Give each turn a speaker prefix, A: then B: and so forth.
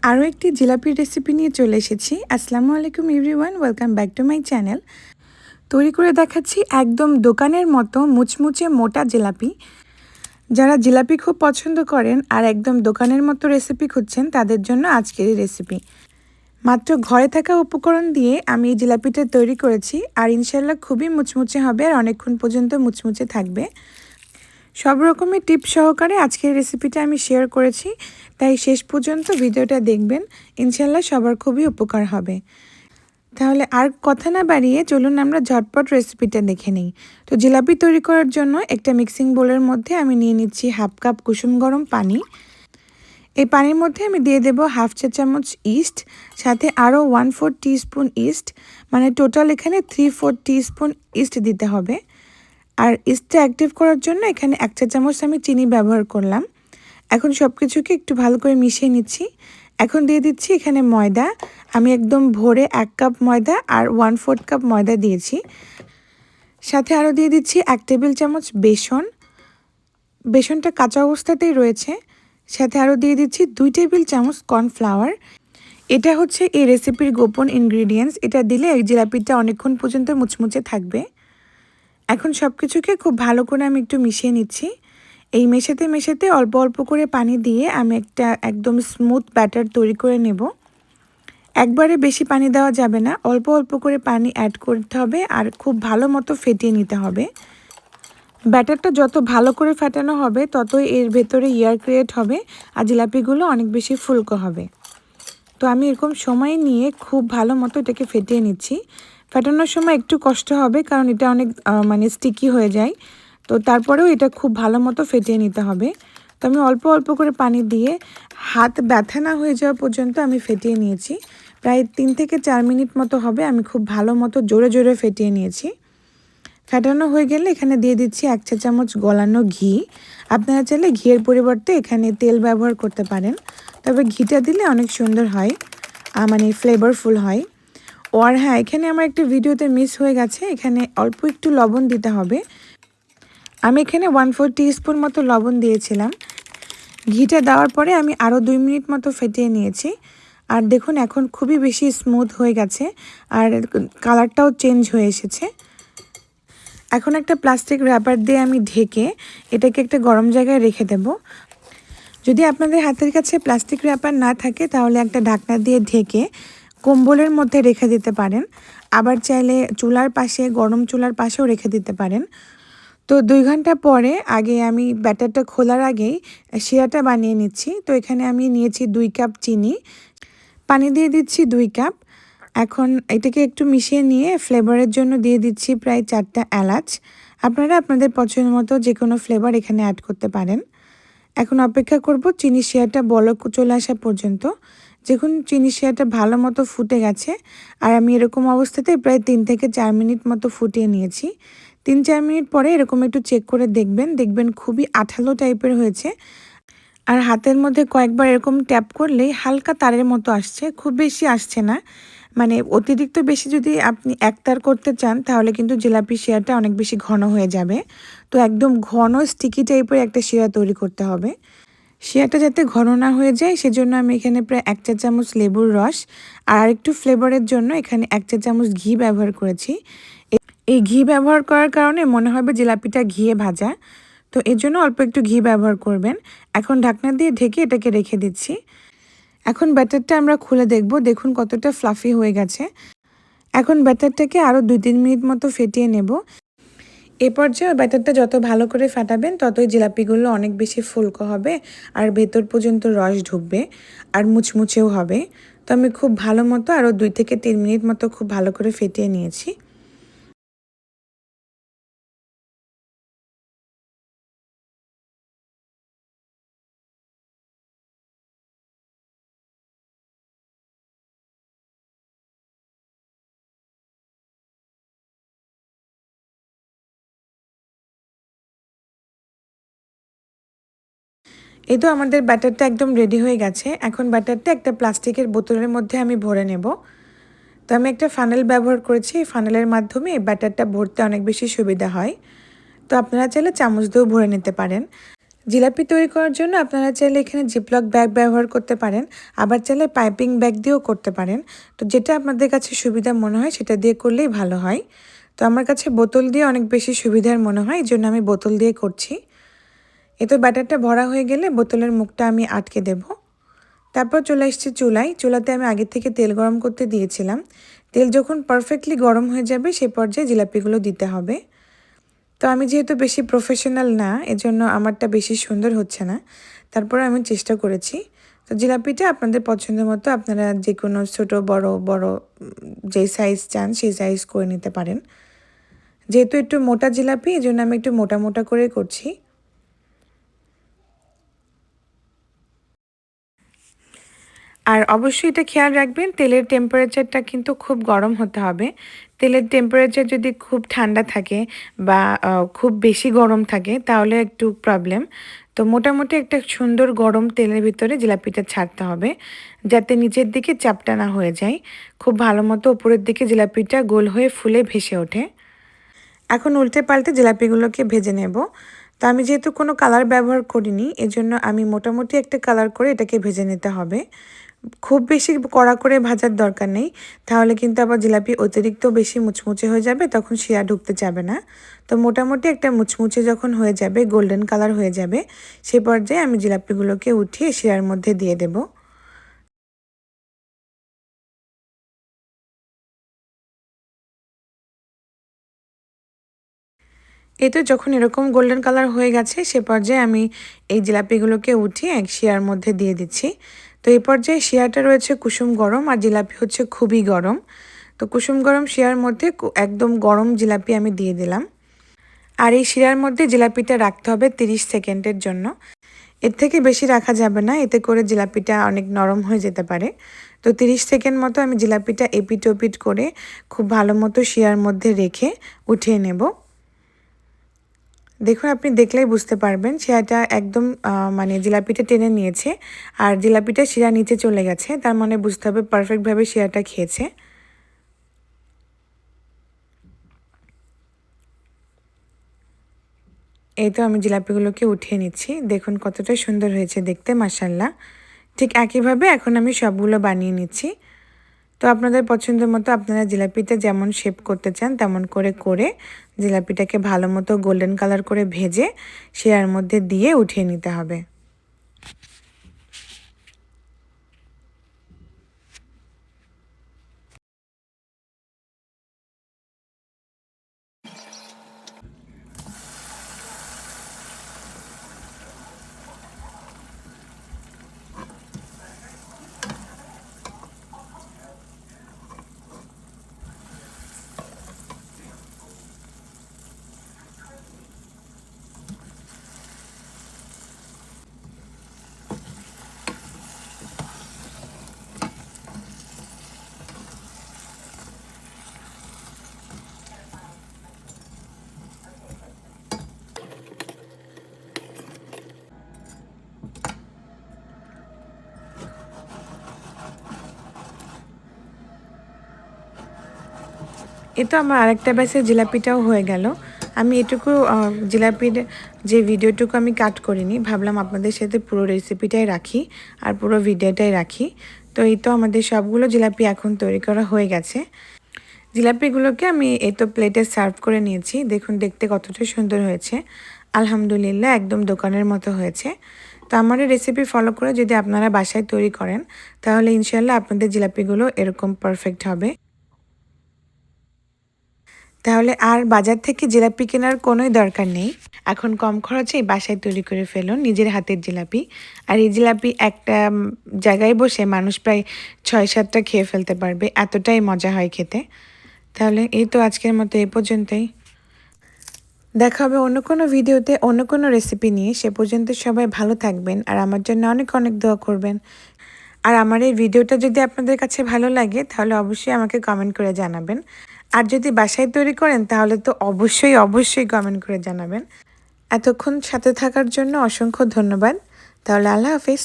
A: আরও একটি জিলাপির রেসিপি নিয়ে চলে এসেছি। আসসালামু আলাইকুম everyone, welcome back to my channel. তৈরি করে দেখাচ্ছি একদম দোকানের মতো মুচমুচে মোটা জিলাপি। যারা জিলাপি খুব পছন্দ করেন আর একদম দোকানের মতো রেসিপি খুঁজছেন তাদের জন্য আজকের এই রেসিপি। মাত্র ঘরে থাকা উপকরণ দিয়ে আমি এই জিলাপিটা তৈরি করেছি আর ইনশাল্লাহ খুবই মুচমুচে হবে আর অনেকক্ষণ পর্যন্ত মুচমুচে থাকবে। সব রকমের টিপ সহকারে আজকের রেসিপিটা আমি শেয়ার করেছি, তাই শেষ পর্যন্ত ভিডিওটা দেখবেন, ইনশাল্লাহ সবার খুবই উপকার হবে। তাহলে আর কথা না বাড়িয়ে চলুন আমরা ঝটপট রেসিপিটা দেখে নিই। তো জিলাপি তৈরি করার জন্য একটা মিক্সিং বোলের মধ্যে আমি নিয়ে নিচ্ছি হাফ কাপ কুসুম গরম পানি। এই পানির মধ্যে আমি দিয়ে দেব হাফ চা চামচ ইস্ট, সাথে আরও 1/4 টিস্পুন ইস্ট, মানে টোটাল এখানে 3/4 টিস্পুন ইস্ট দিতে হবে। আর ইস্টটা অ্যাক্টিভ করার জন্য এখানে 1 চা চামচ আমি চিনি ব্যবহার করলাম। এখন সব কিছুকে একটু ভালো করে মিশিয়ে নিচ্ছি। এখন দিয়ে দিচ্ছি এখানে ময়দা। আমি একদম ভোরে 1 কাপ ময়দা আর 1/4 কাপ ময়দা দিয়েছি। সাথে আরও দিয়ে দিচ্ছি 1 টেবিল চামচ বেসন। বেসনটা কাঁচা অবস্থাতেই রয়েছে। সাথে আরও দিয়ে দিচ্ছি 2 টেবিল চামচ কর্নফ্লাওয়ার। এটা হচ্ছে এই রেসিপির গোপন ইনগ্রিডিয়েন্টস। এটা দিলে এই জিলাপিটা অনেকক্ষণ পর্যন্ত মুচমুচে থাকবে। এখন সব কিছুকে খুব ভালো করে আমি একটু মিশিয়ে নিচ্ছি। এই মেশাতে মেশাতে অল্প অল্প করে পানি দিয়ে আমি একটা একদম স্মুথ ব্যাটার তৈরি করে নেব। একবারে বেশি পানি দেওয়া যাবে না, অল্প অল্প করে পানি অ্যাড করতে হবে আর খুব ভালো মতো ফেটিয়ে নিতে হবে। ব্যাটারটা যত ভালো করে ফেটানো হবে ততই এর ভেতরে এয়ার ক্রিয়েট হবে আর জিলাপিগুলো অনেক বেশি ফুলকো হবে। তো আমি এরকম সময় নিয়ে খুব ভালো মতো এটাকে ফেটিয়ে নিচ্ছি। ফেটানোর সময় একটু কষ্ট হবে কারণ এটা অনেক স্টিকি হয়ে যায়। তো তারপরেও এটা খুব ভালো মতো ফেটিয়ে নিতে হবে। তো আমি অল্প অল্প করে পানি দিয়ে হাত ব্যথা না হয়ে যাওয়া পর্যন্ত আমি ফেটিয়ে নিয়েছি। প্রায় 3 থেকে 4 মিনিট মতো হবে আমি খুব ভালো মতো জোরে জোরে ফেটিয়ে নিয়েছি। ফেটানো হয়ে গেলে এখানে দিয়ে দিচ্ছি 1 চা চামচ গলানো ঘি। আপনারা চাইলে ঘিয়ের পরিবর্তে এখানে তেল ব্যবহার করতে পারেন, তবে ঘিটা দিলে অনেক সুন্দর হয়, ফ্লেভারফুল হয়। আর হ্যাঁ, এখানে আমার একটা ভিডিওতে মিস হয়ে গেছে, এখানে অল্প একটু লবণ দিতে হবে। আমি এখানে 1/4 টিস্পুন মতো লবণ দিয়েছিলাম। ঘিটা দেওয়ার পরে আমি আরও 2 মিনিট মতো ফেটিয়ে নিয়েছি। আর দেখুন এখন খুবই বেশি স্মুথ হয়ে গেছে আর কালারটাও চেঞ্জ হয়ে এসেছে। এখন একটা প্লাস্টিক র্যাপার দিয়ে আমি ঢেকে এটাকে একটা গরম জায়গায় রেখে দেব। যদি আপনাদের হাতের কাছে প্লাস্টিক র্যাপার না থাকে তাহলে একটা ঢাকনা দিয়ে ঢেকে কম্বলের মধ্যে রেখে দিতে পারেন। আবার চাইলে চুলার পাশে, গরম চুলার পাশেও রেখে দিতে পারেন। তো 2 ঘন্টা পরে আগে আমি ব্যাটারটা খোলার আগেই শিরাটা বানিয়ে নিচ্ছি। তো এখানে আমি নিয়েছি 2 কাপ চিনি, পানি দিয়ে দিচ্ছি 2 কাপ। এখন এটাকে একটু মিশিয়ে নিয়ে ফ্লেভারের জন্য দিয়ে দিচ্ছি প্রায় 4টা এলাচ। আপনারা আপনাদের পছন্দ মতো যে কোনো ফ্লেভার এখানে অ্যাড করতে পারেন। এখন অপেক্ষা করব চিনি শিরাটা বলক চলে আসা পর্যন্ত। যখন চিনি শিরাটা ভালো মতো ফুটে গেছে আর আমি এরকম অবস্থাতে প্রায় 3 থেকে 4 মিনিট মতো ফুটিয়ে নিয়েছি। 3-4 মিনিট পরে এরকম একটু চেক করে দেখবেন খুবই আঠালো টাইপের হয়েছে। আর হাতের মধ্যে কয়েকবার এরকম ট্যাপ করলেই হালকা তারের মতো আসছে, খুব বেশি আসছে না। অতিরিক্ত বেশি যদি আপনি একতার করতে চান তাহলে কিন্তু জিলাপি শিরাটা অনেক বেশি ঘন হয়ে যাবে। তো একদম ঘন স্টিকি টাইপের একটা শিরা তৈরি করতে হবে। শিরাটা যাতে ঘন না হয়ে যায় সেজন্য আমি এখানে প্রায় 1 চা চামচ লেবুর রস আর একটু ফ্লেভারের জন্য এখানে 1 চা চামচ ঘি ব্যবহার করেছি। এই ঘি ব্যবহার করার কারণে মনে হবে জিলাপিটা ঘিয়ে ভাজা, তো এর জন্য অল্প একটু ঘি ব্যবহার করবেন। এখন ঢাকনা দিয়ে ঢেকে এটাকে রেখে দিচ্ছি। এখন ব্যাটারটা আমরা খুলে দেখব, দেখুন কতটা ফ্লাফি হয়ে গেছে। এখন ব্যাটারটাকে আরও 2-3 মিনিট মতো ফেটিয়ে নেব। এ পর্যায়ে ব্যাটারটা যত ভালো করে ফাটাবেন ততই জিলাপিগুলো অনেক বেশি ফুলকো হবে আর ভেতর পর্যন্ত রস ঢুকবে আর মুচমুচেও হবে। তো আমি খুব ভালো মতো আরও 2 থেকে 3 মিনিট মতো খুব ভালো করে ফেটিয়ে নিয়েছি। এই তো আমাদের ব্যাটারটা একদম রেডি হয়ে গেছে। এখন ব্যাটারটা একটা প্লাস্টিকের বোতলের মধ্যে আমি ভরে নেব। তো আমি একটা ফানেল ব্যবহার করেছি, এই ফানেলের মাধ্যমে ব্যাটারটা ভরতে অনেক বেশি সুবিধা হয়। তো আপনারা চাইলে চামচ দিয়েও ভরে নিতে পারেন। জিলাপি তৈরি করার জন্য আপনারা চাইলে এখানে জিপলক ব্যাগ ব্যবহার করতে পারেন, আবার চাইলে পাইপিং ব্যাগ দিয়েও করতে পারেন। তো যেটা আপনাদের কাছে সুবিধা মনে হয় সেটা দিয়ে করলেই ভালো হয়। তো আমার কাছে বোতল দিয়ে অনেক বেশি সুবিধার মনে হয়, এই জন্য আমি বোতল দিয়ে করছি। তো ব্যাটারটা ভরা হয়ে গেলে বোতলের মুখটা আমি আটকে দেব। তারপর চলে এসেছি চুলায়। চুলাতে আমি আগে থেকে তেল গরম করতে দিয়েছিলাম। তেল যখন পারফেক্টলি গরম হয়ে যাবে সে পর্যায়ে জিলাপিগুলো দিতে হবে। তো আমি যেহেতু বেশি প্রফেশনাল না, এজন্য আমারটা বেশি সুন্দর হচ্ছে না, তারপরে আমি চেষ্টা করেছি। তো জিলাপিটা আপনাদের পছন্দ মতো আপনারা যে কোনো ছোটো বড় বড় যেই সাইজ চান সেই সাইজ করে নিতে পারেন। যেহেতু একটু মোটা জিলাপি, এই জন্য আমি একটু মোটা মোটা করে করছি। আর অবশ্যই এটা খেয়াল রাখবেন, তেলের টেম্পারেচারটা কিন্তু খুব গরম হতে হবে। তেলের টেম্পারেচার যদি খুব ঠান্ডা থাকে বা খুব বেশি গরম থাকে তাহলে একটু প্রবলেম। তো মোটামুটি একটা সুন্দর গরম তেলের ভিতরে জিলাপিটা ছাড়তে হবে, যাতে নিচের দিকে চাপটা না হয়ে যায়। খুব ভালো মতো উপরের দিকে জিলাপিটা গোল হয়ে ফুলে ভেসে ওঠে। এখন উল্টে পাল্টে জিলাপিগুলোকে ভেজে নেব। তো আমি যেহেতু কোনো কালার ব্যবহার করিনি, এজন্য আমি মোটামুটি একটা কালার করে এটাকে ভেজে নিতে হবে। খুব বেশি কড়া করে ভাজার দরকার নেই, তাহলে কিন্তু আবার জিলাপি অতিরিক্ত বেশি মুচমুচে হয়ে যাবে, তখন শিরা ঢুকতে যাবে না। তো মোটামুটি একটা মুচমুচে যখন হয়ে যাবে, গোল্ডেন কালার হয়ে যাবে, সেই পর্যায়ে আমি জিলাপিগুলোকে উঠিয়ে শিরার মধ্যে দিয়ে দেব। এই তো যখন এরকম গোল্ডেন কালার হয়ে গেছে সে পর্যায়ে আমি এই জিলাপিগুলোকে উঠিয়ে এক শিরার মধ্যে দিয়ে দিচ্ছি। তো এই পর্যায়ে শিরাটা রয়েছে কুসুম গরম আর জিলাপি হচ্ছে খুবই গরম। তো কুসুম গরম শিরার মধ্যে একদম গরম জিলাপি আমি দিয়ে দিলাম। আর এই শিরার মধ্যে জিলাপিটা রাখতে হবে 30 সেকেন্ডের জন্য। এর থেকে বেশি রাখা যাবে না, এতে করে জিলাপিটা অনেক নরম হয়ে যেতে পারে। তো 30 সেকেন্ড মতো আমি জিলাপিটা এপিট ওপিট করে খুব ভালো মতো শিরার মধ্যে রেখে উঠিয়ে নেব। দেখুন, আপনি দেখলেই বুঝতে পারবেন শিরাটা একদম মানে জিলাপিটা টেনে নিয়েছে আর জিলাপিটা শিরা নিচে চলে গেছে, তার মানে বুঝতে হবে পারফেক্টভাবে শিরাটা খেয়েছে। এই তো আমি জিলাপিগুলোকে উঠিয়ে নিচ্ছি, দেখুন কতটা সুন্দর হয়েছে দেখতে, মাশাল্লাহ। ঠিক একইভাবে এখন আমি সবগুলো বানিয়ে নিচ্ছি। তো আপনাদের পছন্দ মতো আপনারা জিলাপিটা যেমন শেপ করতে চান তেমন করে করে জিলাপিটাকে ভালো মতো গোল্ডেন কালার করে ভেজে শিরার মধ্যে দিয়ে উঠিয়ে নিতে হবে। এই তো আমার আরেকটা ব্যাচের জিলাপিটাও হয়ে গেল। আমি এটুকু জিলাপির যে ভিডিওটুকু আমি কাট করিনি, ভাবলাম আপনাদের সাথে পুরো রেসিপিটাই রাখি আর পুরো ভিডিওটাই রাখি। তো এই তো আমাদের সবগুলো জিলাপি এখন তৈরি করা হয়ে গেছে। জিলাপিগুলোকে আমি এই তো প্লেটে সার্ভ করে নিয়েছি, দেখুন দেখতে কতটা সুন্দর হয়েছে। আলহামদুলিল্লাহ, একদম দোকানের মতো হয়েছে। তো আমার এই রেসিপি ফলো করে যদি আপনারা বাসায় তৈরি করেন তাহলে ইনশাল্লাহ আপনাদের জিলাপিগুলো এরকম পারফেক্ট হবে। তাহলে আর বাজার থেকে জিলাপি কেনার কোনোই দরকার নেই। এখন কম খরচেই বাসায় তৈরি করে ফেলুন নিজের হাতের জিলাপি। আর এই জিলাপি একটা জায়গায় বসে মানুষ প্রায় 6-7টা খেয়ে ফেলতে পারবে, এতটাই মজা হয় খেতে। তাহলে এই তো আজকের মতো এ পর্যন্তই। দেখা হবে অন্য কোনো ভিডিওতে অন্য কোনো রেসিপি নিয়ে। সে পর্যন্ত সবাই ভালো থাকবেন আর আমার জন্য অনেক অনেক দোয়া করবেন। আর আমার এই ভিডিওটা যদি আপনাদের কাছে ভালো লাগে তাহলে অবশ্যই আমাকে কমেন্ট করে জানাবেন। আর যদি বাসায় তৈরি করেন তাহলে তো অবশ্যই অবশ্যই কমেন্ট করে জানাবেন। এতক্ষণ সাথে থাকার জন্য অসংখ্য ধন্যবাদ। তাহলে আল্লাহ হাফিজ।